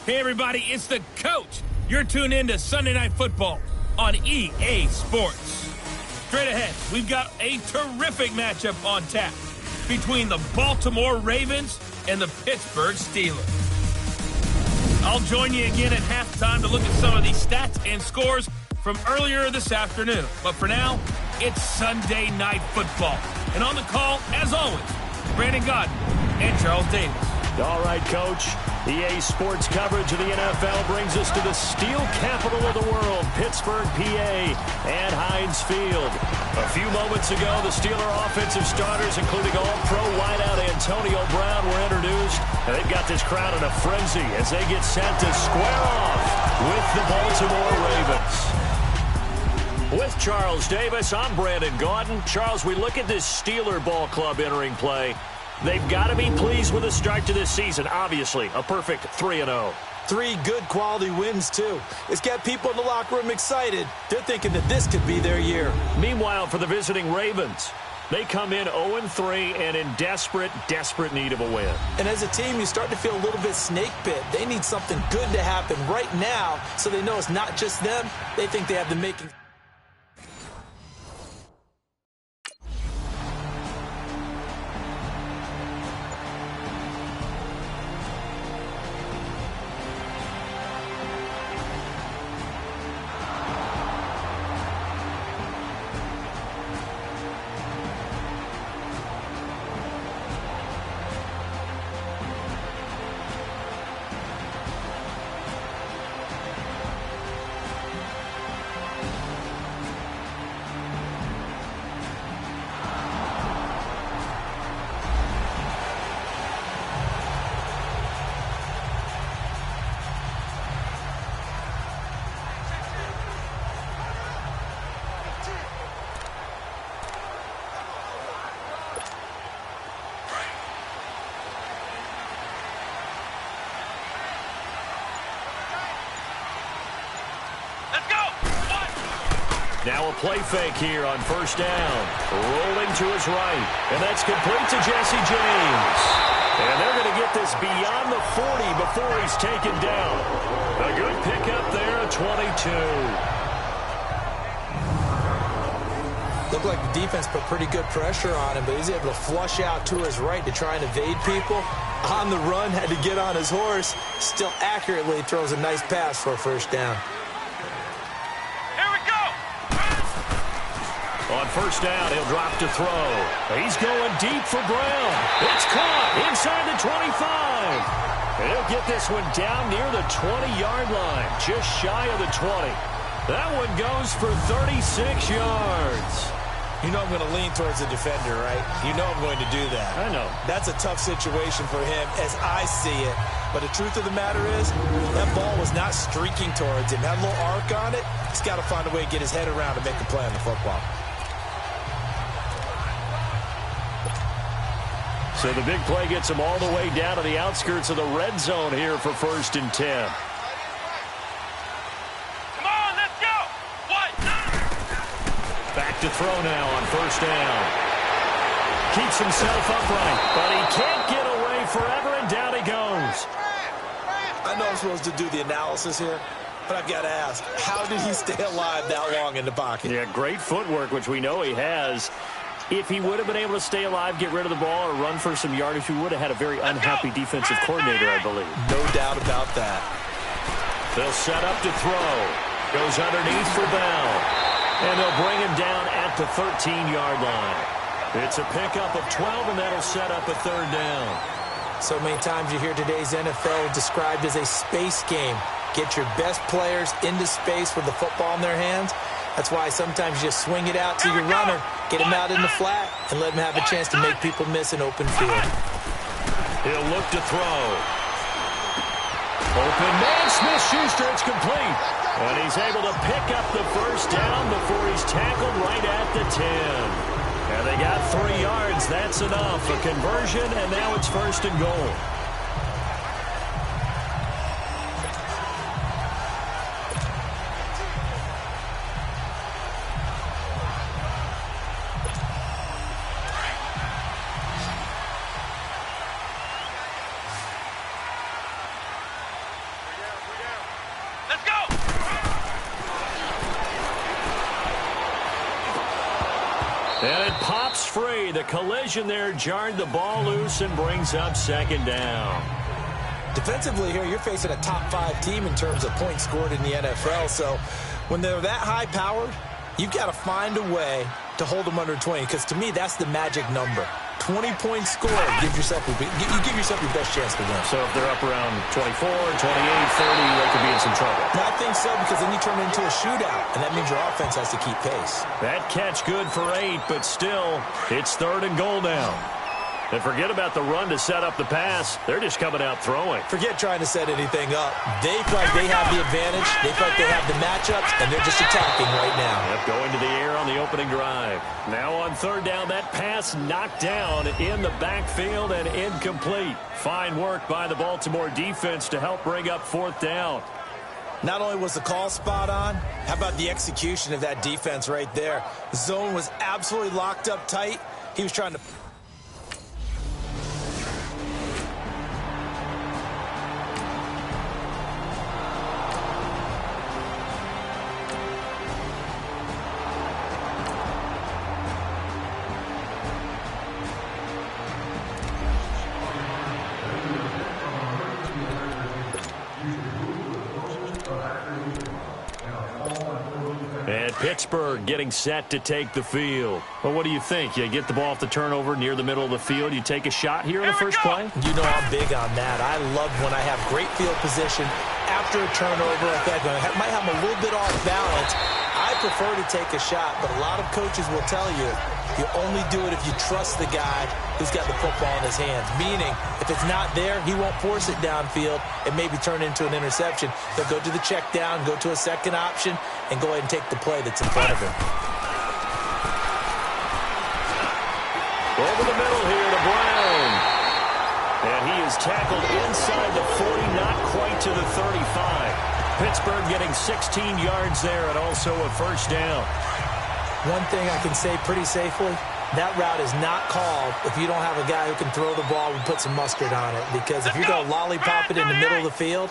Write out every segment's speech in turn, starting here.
Hey, everybody, it's the coach. You're tuned in to Sunday Night Football on EA Sports. Straight ahead, we've got a terrific matchup on tap between the Baltimore Ravens and the Pittsburgh Steelers. I'll join you again at halftime to look at some of the stats and scores from earlier this afternoon. But for now, it's Sunday Night Football. And on the call, as always, Brandon Godden and Charles Davis. All right, Coach. EA Sports coverage of the NFL brings us to the steel capital of the world, Pittsburgh, PA, and Heinz Field. A few moments ago, the Steeler offensive starters, including all-pro wideout Antonio Brown, were introduced. And they've got this crowd in a frenzy as they get set to square off with the Baltimore Ravens. With Charles Davis, I'm Brandon Gaudin. Charles, we look at this Steeler ball club entering play. They've got to be pleased with the start to this season. Obviously, a perfect 3-0. 3 good quality wins, too. It's got people in the locker room excited. They're thinking that this could be their year. Meanwhile, for the visiting Ravens, they come in 0-3 and in desperate need of a win. And as a team, you start to feel a little bit snake bit. They need something good to happen right now so they know it's not just them. They think they have the makings. Now a play fake here on first down. Rolling to his right. And that's complete to Jesse James. And they're going to get this beyond the 40 before he's taken down. A good pickup there at 22. Looked like the defense put pretty good pressure on him, but he's able to flush out to his right to try and evade people. On the run, had to get on his horse. Still accurately throws a nice pass for a first down. On first down, he'll drop to throw. He's going deep for Brown. It's caught inside the 25. And he'll get this one down near the 20-yard line, just shy of the 20. That one goes for 36 yards. You know I'm going to lean towards the defender, right? You know I'm going to do that. I know. That's a tough situation for him as I see it. But the truth of the matter is, that ball was not streaking towards him. Had a little arc on it. He's got to find a way to get his head around and make a play on the football. So the big play gets him all the way down to the outskirts of the red zone here for 1st and 10. Come on, let's go. What? Back to throw now on first down. Keeps himself upright, but he can't get away forever, and down he goes. I know I'm supposed to do the analysis here, but I've got to ask, how did he stay alive that long in the pocket? Yeah, great footwork, which we know he has. If he would have been able to stay alive, get rid of the ball, or run for some yardage, he would have had a very unhappy defensive coordinator, I believe. No doubt about that. They'll set up to throw. Goes underneath for Bell. And they'll bring him down at the 13-yard line. It's a pickup of 12, and that'll set up a 3rd down. So many times you hear today's NFL described as a space game. Get your best players into space with the football in their hands. That's why sometimes you just swing it out to your runner, get him out in the flat, and let him have a chance to make people miss an open field. He'll look to throw. Open man, Smith-Schuster, it's complete. And he's able to pick up the first down before he's tackled right at the 10. And they got 3 yards. That's enough. A conversion, and now it's 1st and goal. And it pops free. The collision there jarred the ball loose and brings up second down. Defensively here, you're facing a top-5 team in terms of points scored in the NFL. So when they're that high-powered, you've got to find a way to hold them under 20, because to me, that's the magic number. 20 points scored, you give yourself your best chance to win. So if they're up around 24, 28, 30, they could be in some trouble. I think so, because then you turn it into a shootout, and that means your offense has to keep pace. That catch good for 8, but still, it's 3rd and goal now. And forget about the run to set up the pass. They're just coming out throwing. Forget trying to set anything up. They feel like they have the advantage. They feel like they have the matchups, and they're just attacking right now. Yep, going to the air on the opening drive. Now on 3rd down, that pass knocked down in the backfield and incomplete. Fine work by the Baltimore defense to help bring up 4th down. Not only was the call spot on, how about the execution of that defense right there? The zone was absolutely locked up tight. He was trying to... And Pittsburgh getting set to take the field. Well, what do you think? You get the ball off the turnover near the middle of the field. You take a shot here in the first play? You know I'm big on that. I love when I have great field position after a turnover like that. I might have a little bit off balance. I prefer to take a shot, but a lot of coaches will tell you you only do it if you trust the guy who's got the football in his hands. Meaning, if it's not there, he won't force it downfield and maybe turn into an interception. He'll go to the check down, go to a second option, and go ahead and take the play that's in front of him. Over the middle here to Brown. And he is tackled inside the 40, not quite to the 35. Pittsburgh getting 16 yards there and also a first down. One thing I can say pretty safely, that route is not called if you don't have a guy who can throw the ball and put some mustard on it. Because if you're going to lollipop it in the middle of the field,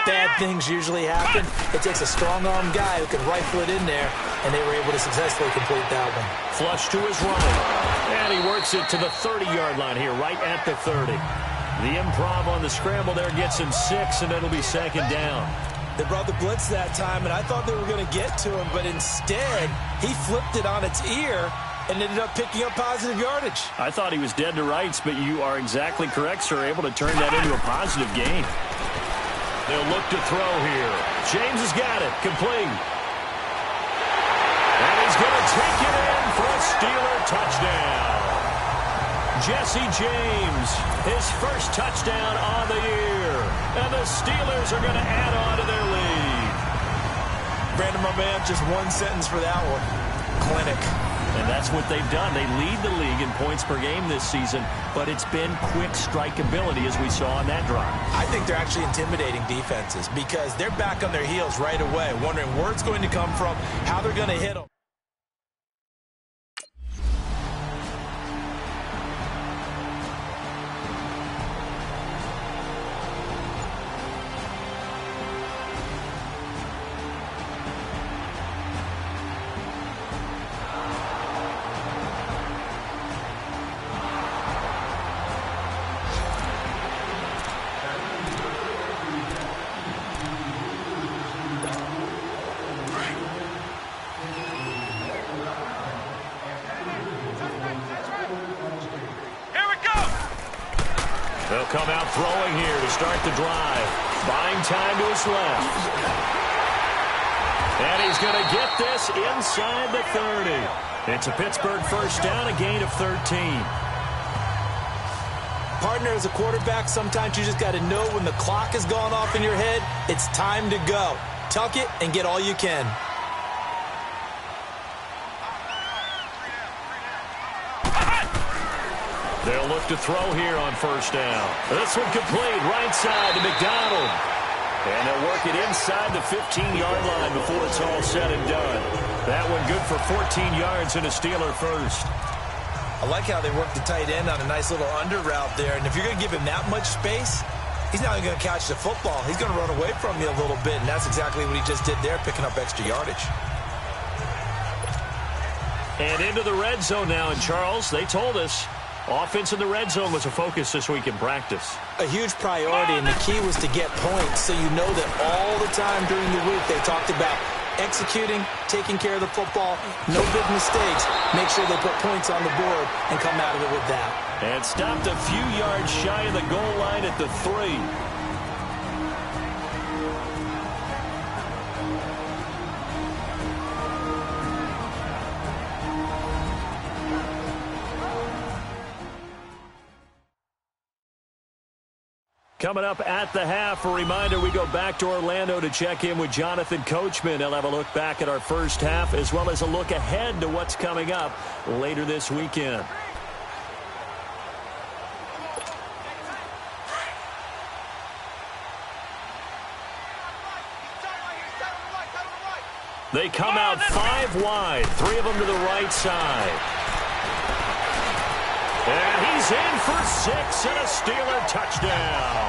bad things usually happen. It takes a strong-arm guy who can rifle it in there, and they were able to successfully complete that one. Flush to his runner. And he works it to the 30-yard line here, right at the 30. The improv on the scramble there gets him 6, and it'll be second down. They brought the blitz that time, and I thought they were going to get to him, but instead, he flipped it on its ear and ended up picking up positive yardage. I thought he was dead to rights, but you are exactly correct, sir, able to turn that into a positive gain. They'll look to throw here. James has got it, complete. And he's going to take it in for a Steeler touchdown. Jesse James, his first touchdown on the year. And the Steelers are going to add on to their lead. Brandon, my man, just one sentence for that one. Clinic. And that's what they've done. They lead the league in points per game this season, but it's been quick strike ability as we saw on that drive. I think they're actually intimidating defenses because they're back on their heels right away, wondering where it's going to come from, how they're going to hit them. They'll come out throwing here to start the drive. Buying time to his left. And he's going to get this inside the 30. It's a Pittsburgh first down, a gain of 13. Partner, as a quarterback, sometimes you just got to know when the clock has gone off in your head, it's time to go. Tuck it and get all you can. They'll look to throw here on first down. This one complete, right side to McDonald. And they'll work it inside the 15-yard line before it's all said and done. That one good for 14 yards and a Steeler first. I like how they work the tight end on a nice little under route there. And if you're going to give him that much space, he's not even going to catch the football. He's going to run away from you a little bit, and that's exactly what he just did there, picking up extra yardage. And into the red zone now. And, Charles, they told us offense in the red zone was a focus this week in practice. A huge priority, and the key was to get points. So you know that all the time during the week they talked about executing, taking care of the football, no big mistakes. Make sure they put points on the board and come out of it with that. And stopped a few yards shy of the goal line at the 3. Coming up at the half, a reminder, we go back to Orlando to check in with Jonathan Coachman. He'll have a look back at our first half as well as a look ahead to what's coming up later this weekend. They come out 5 wide, 3 of them to the right side. And he's in for 6 and a Steeler touchdown.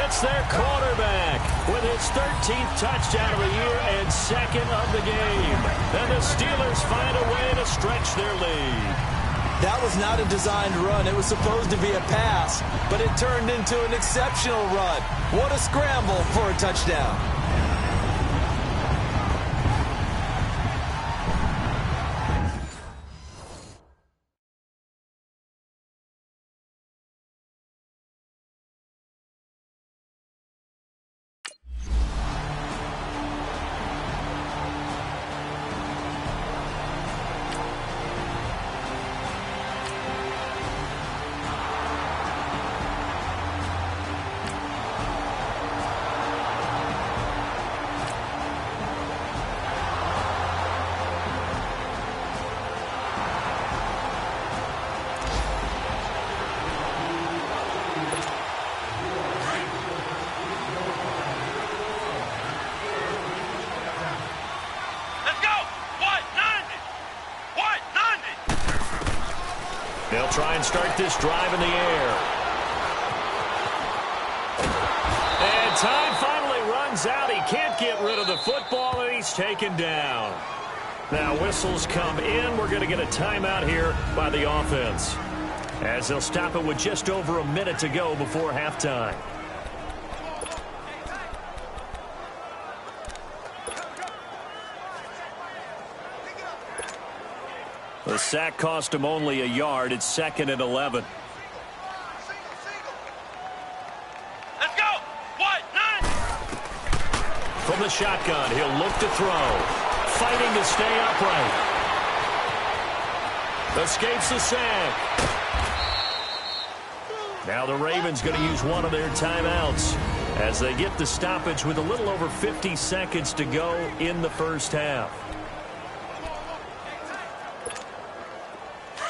It's their quarterback with his 13th touchdown of the year and 2nd of the game. And the Steelers find a way to stretch their lead. That was not a designed run. It was supposed to be a pass, but it turned into an exceptional run. What a scramble for a touchdown. They'll try and start this drive in the air. And time finally runs out. He can't get rid of the football, and he's taken down. Now whistles come in. We're going to get a timeout here by the offense, as they'll stop it with just over a minute to go before halftime. The sack cost him only a yard. It's 2nd and 11. Let's go. What? 9. From the shotgun, he'll look to throw. Fighting to stay upright. Escapes the sack. Now the Ravens going to use one of their timeouts as they get the stoppage with a little over 50 seconds to go in the first half.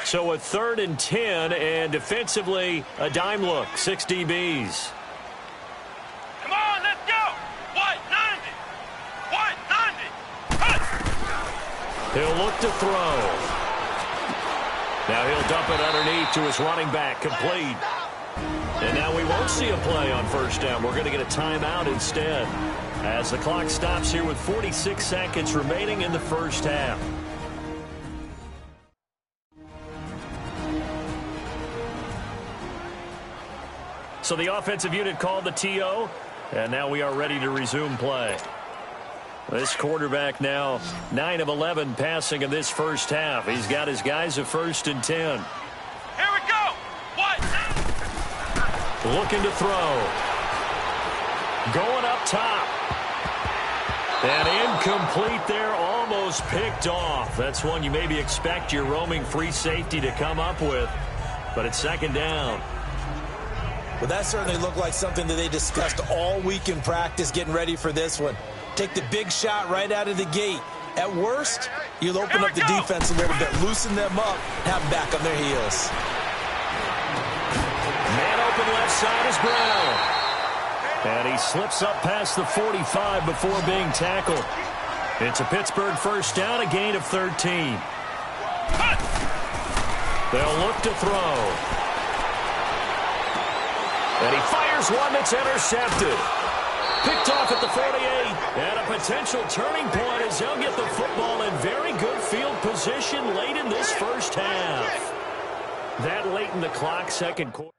So a 3rd and 10, and defensively, a dime look, 6 DBs. Come on, let's go. What? 90. What? 90. Cut. He'll look to throw. Now he'll dump it underneath to his running back, complete. And now we won't see a play on first down. We're going to get a timeout instead, as the clock stops here with 46 seconds remaining in the first half. So the offensive unit called the TO, and now we are ready to resume play. This quarterback now 9 of 11 passing in this first half. He's got his guys at 1st and 10. Here we go. What? Looking to throw. Going up top. And incomplete there, almost picked off. That's one you maybe expect your roaming free safety to come up with, but it's 2nd down. Well, that certainly looked like something that they discussed all week in practice getting ready for this one. Take the big shot right out of the gate. At worst, you'll open up the defense a little bit, loosen them up, have them back on their heels. Man open left side is Brown. And he slips up past the 45 before being tackled. It's a Pittsburgh first down, a gain of 13. They'll look to throw. And he fires one that's intercepted. Picked off at the 48. And a potential turning point as he'll get the football in very good field position late in this first half. That late in the clock, second quarter.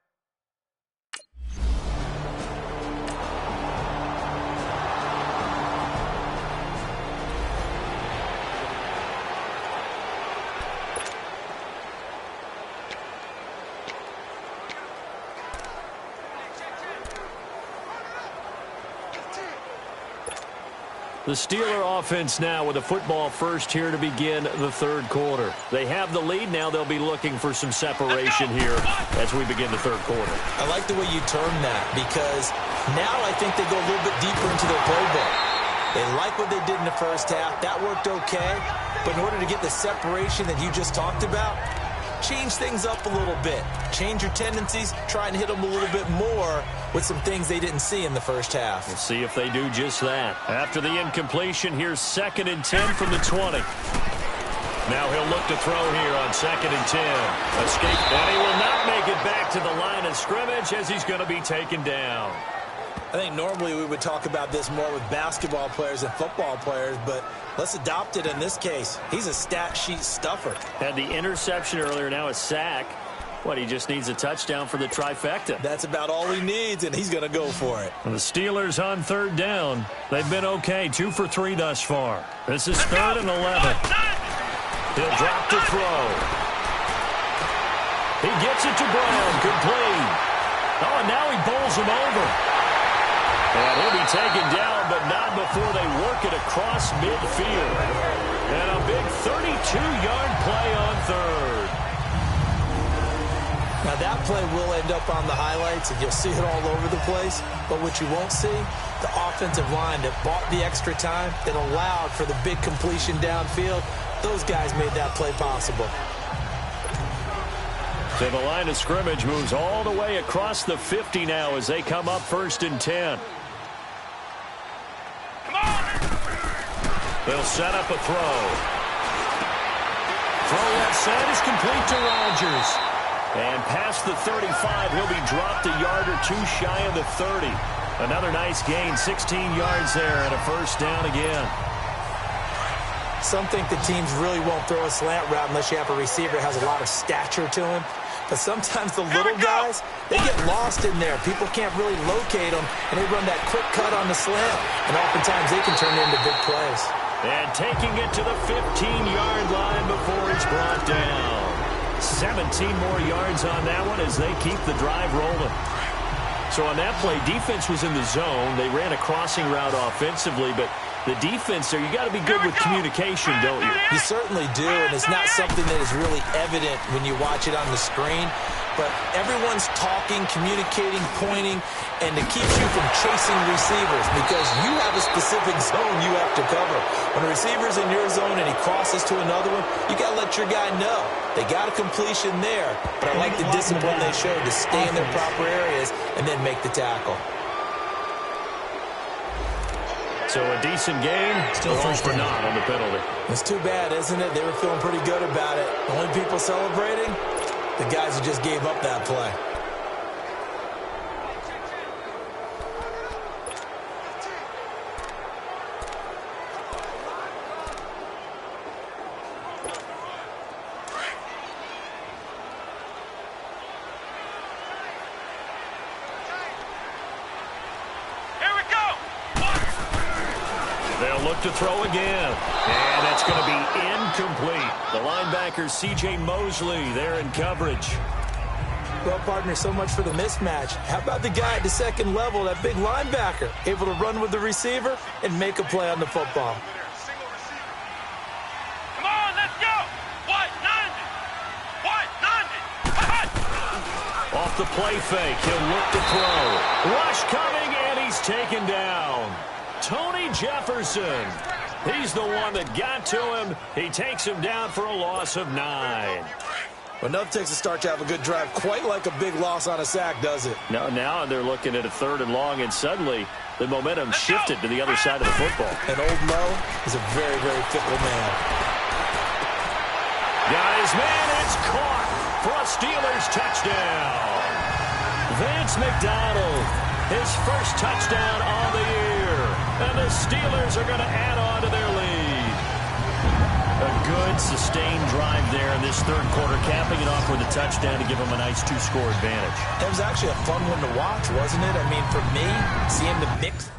The Steeler offense now with a football first here to begin the third quarter. They have the lead. Now they'll be looking for some separation here as we begin the third quarter. I like the way you term that because now I think they go a little bit deeper into their playbook. They like what they did in the first half. That worked okay. But in order to get the separation that you just talked about, change things up a little bit. Change your tendencies. Try and hit them a little bit more with some things they didn't see in the first half. We'll see if they do just that. After the incompletion, here's 2nd and 10 from the 20. Now he'll look to throw here on 2nd and 10. Escape, and he will not make it back to the line of scrimmage as he's going to be taken down. I think normally we would talk about this more with basketball players and football players, but let's adopt it in this case. He's a stat sheet stuffer. Had the interception earlier, now a sack. What, he just needs a touchdown for the trifecta. That's about all he needs, and he's going to go for it. And the Steelers on 3rd down. They've been okay, 2 for 3 thus far. This is 3rd and 11. He'll drop to throw. He gets it to Brown, complete. Oh, and now he bowls him over. And he'll be taken down, but not before they work it across midfield. And a big 32-yard play on 3rd. Now that play will end up on the highlights, and you'll see it all over the place. But what you won't see, the offensive line that bought the extra time, that allowed for the big completion downfield, those guys made that play possible. So the line of scrimmage moves all the way across the 50 now as they come up 1st and 10. They'll set up a throw. Throw left side is complete to Rodgers. And past the 35, he'll be dropped a yard or 2 shy of the 30. Another nice gain, 16 yards there, and a first down again. Some think the teams really won't throw a slant route unless you have a receiver that has a lot of stature to him. But sometimes the little guys, they get lost in there. People can't really locate them, and they run that quick cut on the slant. And oftentimes they can turn it into big plays. And taking it to the 15-yard line before it's brought down. 17 more yards on that one as they keep the drive rolling. So on that play, defense was in the zone. They ran a crossing route offensively, but the defense there, you got to be good with communication, don't you? You certainly do, and it's not something that is really evident when you watch it on the screen. But everyone's talking, communicating, pointing, and it keeps you from chasing receivers because you have a specific zone you have to cover. When a receiver's in your zone and he crosses to another one, you got to let your guy know. They got a completion there, but I like the discipline they showed to stay in their proper areas and then make the tackle. So a decent game, still first for not on the penalty. It's too bad, isn't it? They were feeling pretty good about it. The only people celebrating, the guys who just gave up that play. They'll look to throw again. And that's going to be incomplete. The linebacker, C.J. Mosley, there in coverage. Well, partner, so much for the mismatch. How about the guy at the second level, that big linebacker, able to run with the receiver and make a play on the football? Come on, let's go. What? 90. What? 90. Off the play fake, he'll look to throw. Rush coming, and he's taken down. Tony Jefferson. He's the one that got to him. He takes him down for a loss of 9. Well, enough takes a start to have a good drive. Quite like a big loss on a sack, does it? No, now they're looking at a 3rd and long, and suddenly the momentum shifted to the other side of the football. And old Mo is a very, very fickle man. Got his man, it's caught for a Steelers touchdown. Vance McDonald, his first touchdown on the year. And the Steelers are going to add on to their lead. A good, sustained drive there in this third quarter, capping it off with a touchdown to give them a nice two-score advantage. It was actually a fun one to watch, wasn't it? I mean, for me, seeing the mix.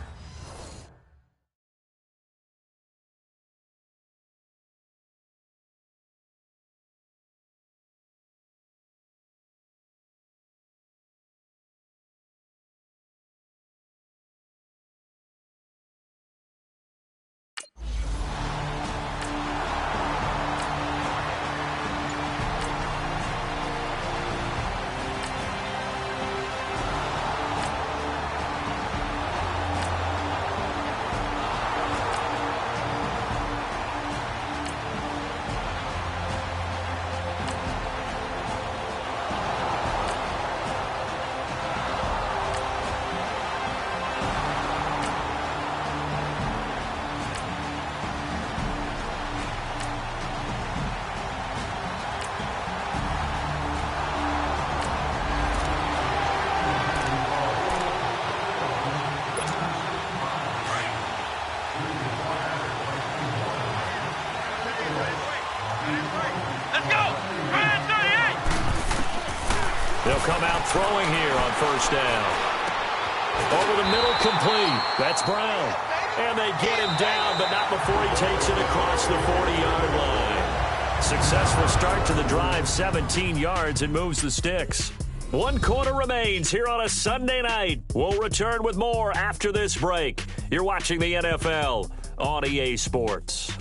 They'll come out throwing here on first down. Over the middle, complete. That's Brown. And they get him down, but not before he takes it across the 40-yard line. Successful start to the drive, 17 yards, and moves the sticks. 1 quarter remains here on a Sunday night. We'll return with more after this break. You're watching the NFL on EA Sports.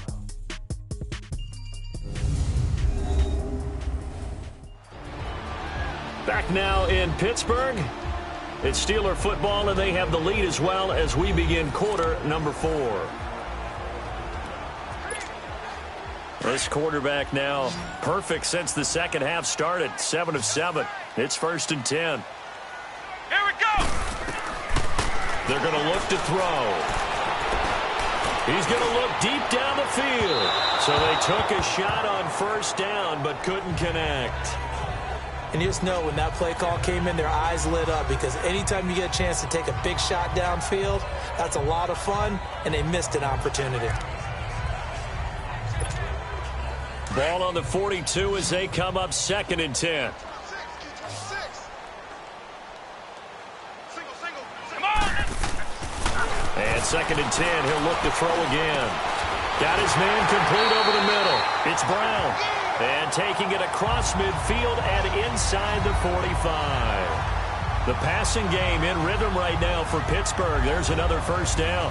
Back now in Pittsburgh. It's Steeler football, and they have the lead as well as we begin quarter number 4. This quarterback now perfect since the second half started. 7 of 7. It's 1st and 10. Here we go! They're going to look to throw. He's going to look deep down the field. So they took a shot on first down but couldn't connect. And you just know when that play call came in, their eyes lit up, because anytime you get a chance to take a big shot downfield, that's a lot of fun, and they missed an opportunity. Ball on the 42 as they come up 2nd and 10. And 2nd and 10, he'll look to throw again. Got his man complete over the middle. It's Brown. And taking it across midfield and inside the 45. The passing game in rhythm right now for Pittsburgh. There's another first down.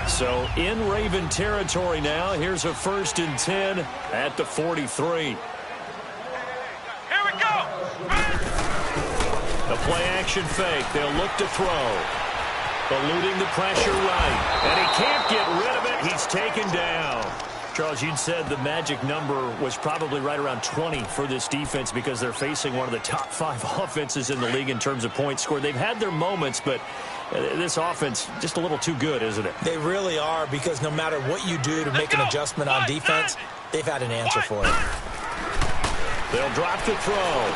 So in Raven territory now. Here's a 1st and 10 at the 43. Here we go! A play-action fake. They'll look to throw. Eluding the pressure right. And he can't get rid of it. He's taken down. Charles, you'd said the magic number was probably right around 20 for this defense because they're facing one of the top 5 offenses in the league in terms of points scored. They've had their moments, but this offense just a little too good, isn't it? They really are, because no matter what you do to make an adjustment on defense, they've had an answer for it. They'll drop the throw.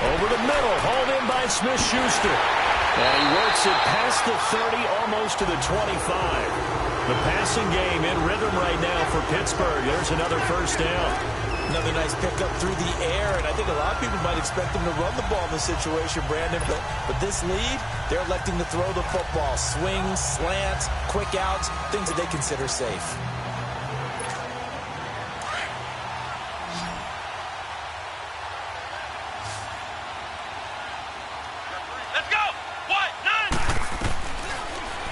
Over the middle, hauled in by Smith-Schuster. And he works it past the 30, almost to the 25. The passing game in rhythm right now for Pittsburgh. There's another first down. Another nice pickup through the air, and I think a lot of people might expect them to run the ball in this situation, Brandon, but this lead, they're electing to throw the football. Swings, slants, quick outs, things that they consider safe.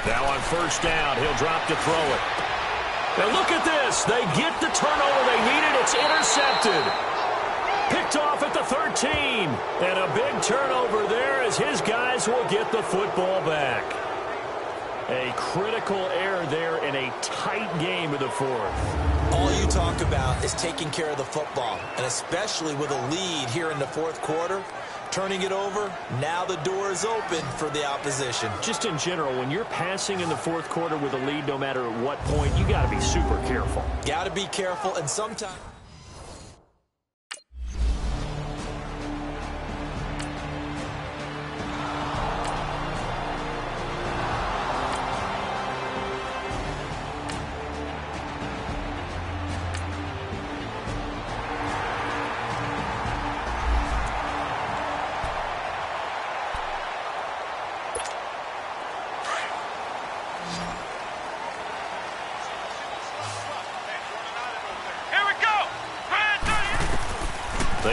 Now on first down, he'll drop to throw it. And look at this. They get the turnover they needed. It's intercepted. Picked off at the 13. And a big turnover there as his guys will get the football back. A critical error there in a tight game of the 4th. All you talk about is taking care of the football, and especially with a lead here in the 4th quarter. Turning it over, now the door is open for the opposition. Just in general, when you're passing in the 4th quarter with a lead, no matter at what point, you got to be super careful. Got to be careful, and sometimes...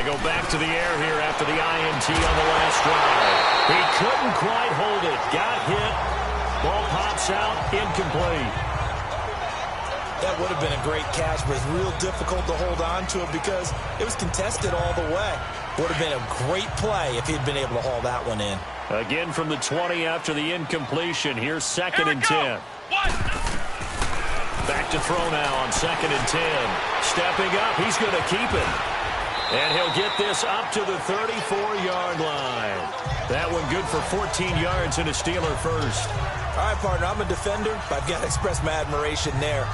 They go back to the air here after the INT on the last drive. He couldn't quite hold it. Got hit. Ball pops out. Incomplete. That would have been a great catch, but it's real difficult to hold on to it because it was contested all the way. Would have been a great play if he'd been able to haul that one in. Again from the 20 after the incompletion. Here's 2nd and 10. Back to throw now on 2nd and 10. Stepping up, he's going to keep it. And he'll get this up to the 34-yard line. That one good for 14 yards and a Steeler first. All right, partner, I'm a defender, but I've got to express my admiration there.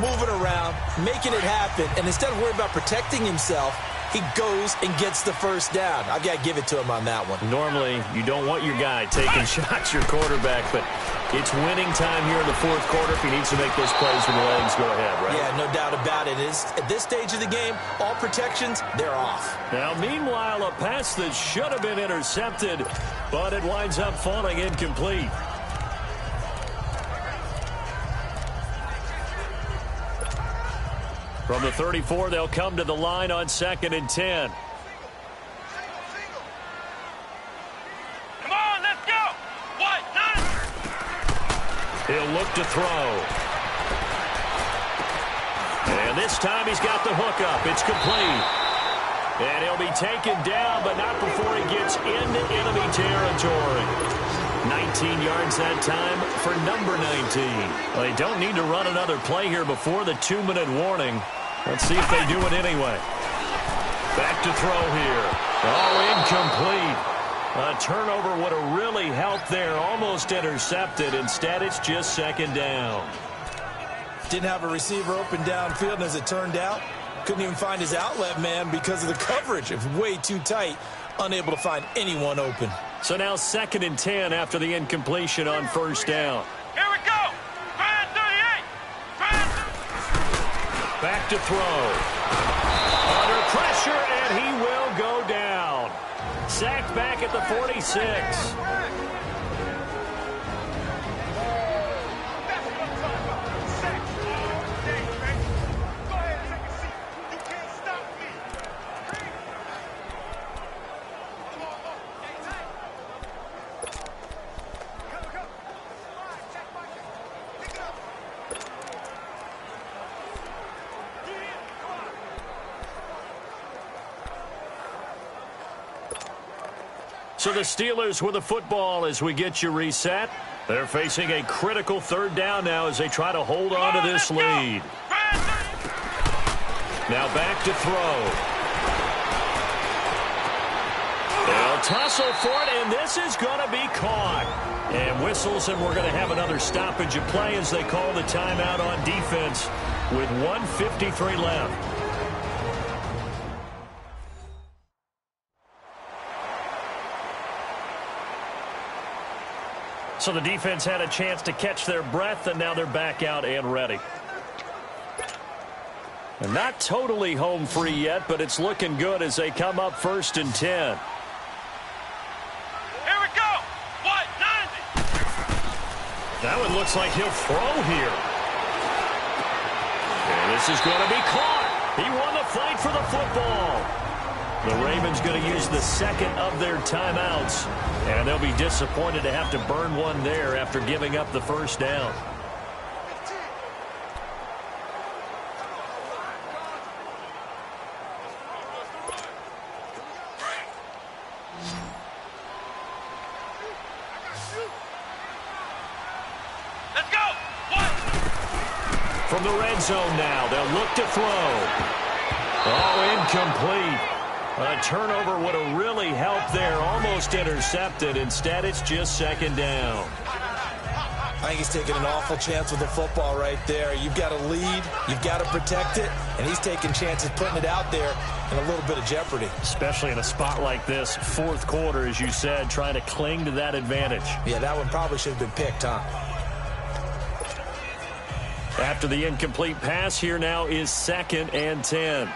Moving around, making it happen, and instead of worrying about protecting himself, he goes and gets the first down. I've got to give it to him on that one. Normally, you don't want your guy taking shots, your quarterback, but it's winning time here in the fourth quarter. If he needs to make those plays with the legs, go ahead, right? Yeah, no doubt about it. At this stage of the game, all protections, they're off. Now, meanwhile, a pass that should have been intercepted, but it winds up falling incomplete. From the 34, they'll come to the line on 2nd and 10. Come on, let's go. What? None. He'll look to throw. And this time he's got the hook up. It's complete. And he'll be taken down, but not before he gets into enemy territory. 19 yards that time for number 19. Well, they don't need to run another play here before the 2-minute warning. Let's see if they do it anyway. Back to throw here. Oh, incomplete. A turnover would have really helped there. Almost intercepted. Instead, it's just 2nd down. Didn't have a receiver open downfield, and as it turned out, couldn't even find his outlet man because of the coverage. It was way too tight. Unable to find anyone open. So now 2nd and 10 after the incompletion on 1st down. Here we go. Brand 38. Brand. Back to throw. Under pressure, and he will go down. Sacked back at the 46. So the Steelers with the football as we get you reset. They're facing a critical 3rd down now as they try to hold on to this lead. Now back to throw. They'll tussle for it, and this is going to be caught. And whistles, and we're going to have another stoppage of play as they call the timeout on defense with 1:53 left. So the defense had a chance to catch their breath, and now they're back out and ready. And not totally home free yet, but it's looking good as they come up 1st and 10. Here we go. What? 90. That one looks like he'll throw here. And this is going to be caught. He won the fight for the football. The Ravens going to use the 2nd of their timeouts. And they'll be disappointed to have to burn one there after giving up the 1st down. Let's go. What? From the red zone now, they'll look to throw. Oh, incomplete. A turnover would have really helped there. Almost intercepted. Instead, it's just 2nd down. I think he's taking an awful chance with the football right there. You've got to lead. You've got to protect it. And he's taking chances putting it out there in a little bit of jeopardy. Especially in a spot like this, 4th quarter, as you said, trying to cling to that advantage. Yeah, that one probably should have been picked, huh? After the incomplete pass, here now is 2nd and 10.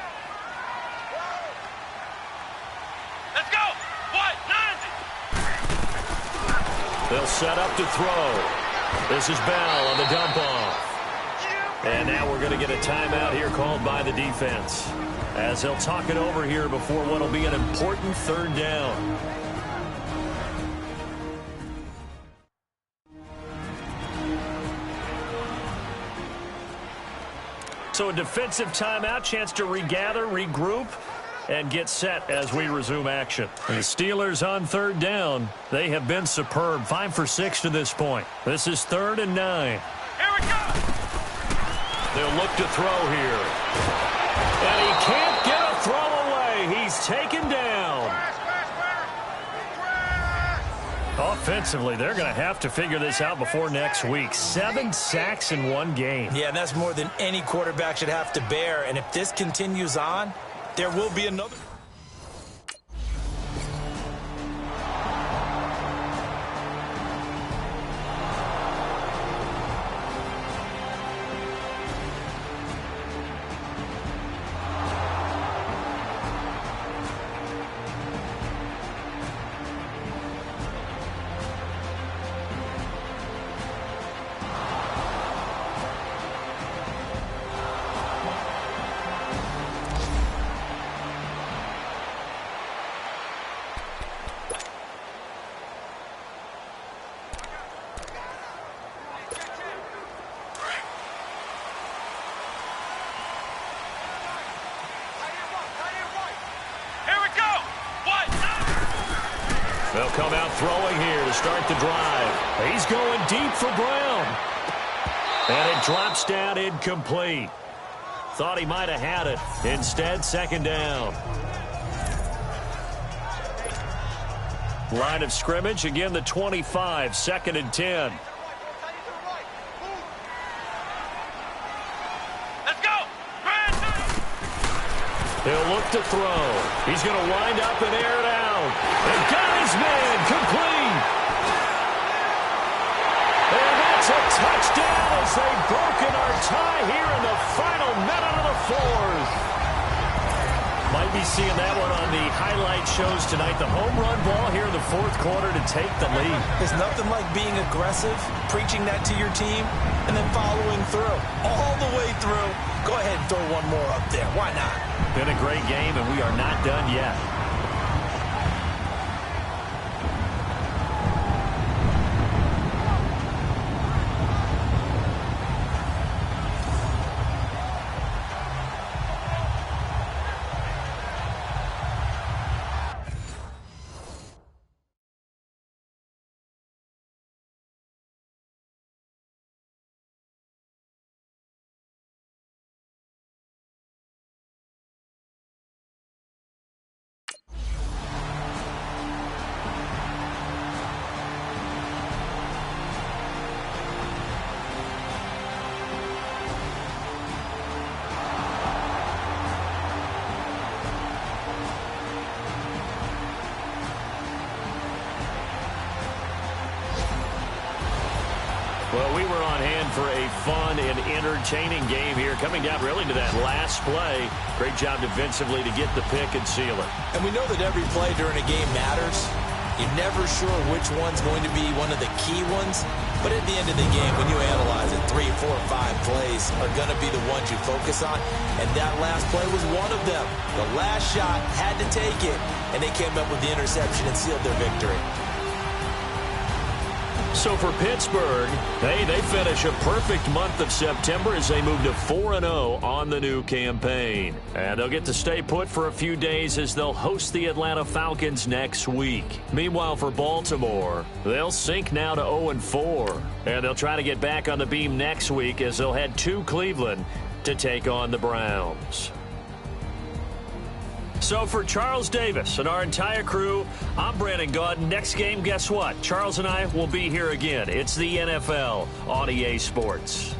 They'll set up to throw. This is Bell on the dump off. And now we're going to get a timeout here called by the defense, as they'll talk it over here before what will be an important third down. So a defensive timeout, chance to regather, regroup, and get set as we resume action. The Steelers on third down. They have been superb. 5 for 6 to this point. This is 3rd and 9. Here we go! They'll look to throw here. And he can't get a throw away. He's taken down. Offensively, they're going to have to figure this out before next week. 7 sacks in one game. Yeah, and that's more than any quarterback should have to bear. And if this continues on, there will be another. They'll come out throwing here to start the drive. He's going deep for Brown. And it drops down incomplete. Thought he might have had it. Instead, 2nd down. Line of scrimmage, again the 25, 2nd and 10. Let's go! He'll look to throw. He's going to wind up and air it out. And got his man complete. And that's a touchdown as they've broken our tie here in the final minute of the 4th. Might be seeing that one on the highlight shows tonight. The home run ball here in the 4th quarter to take the lead. There's nothing like being aggressive, preaching that to your team, and then following through. All the way through. Go ahead and throw one more up there. Why not? Been a great game, and we are not done yet. Well, we were on hand for a fun and entertaining game here, coming down really to that last play. Great job defensively to get the pick and seal it. And we know that every play during a game matters. You're never sure which one's going to be one of the key ones. But at the end of the game, when you analyze it, 3, 4, 5 plays are going to be the ones you focus on. And that last play was one of them. The last shot had to take it, and they came up with the interception and sealed their victory. So for Pittsburgh, they finish a perfect month of September as they move to 4-0 on the new campaign. And they'll get to stay put for a few days as they'll host the Atlanta Falcons next week. Meanwhile, for Baltimore, they'll sink now to 0-4. And they'll try to get back on the beam next week as they'll head to Cleveland to take on the Browns. So for Charles Davis and our entire crew, I'm Brandon Gaudin. Next game, guess what? Charles and I will be here again. It's the NFL on EA Sports.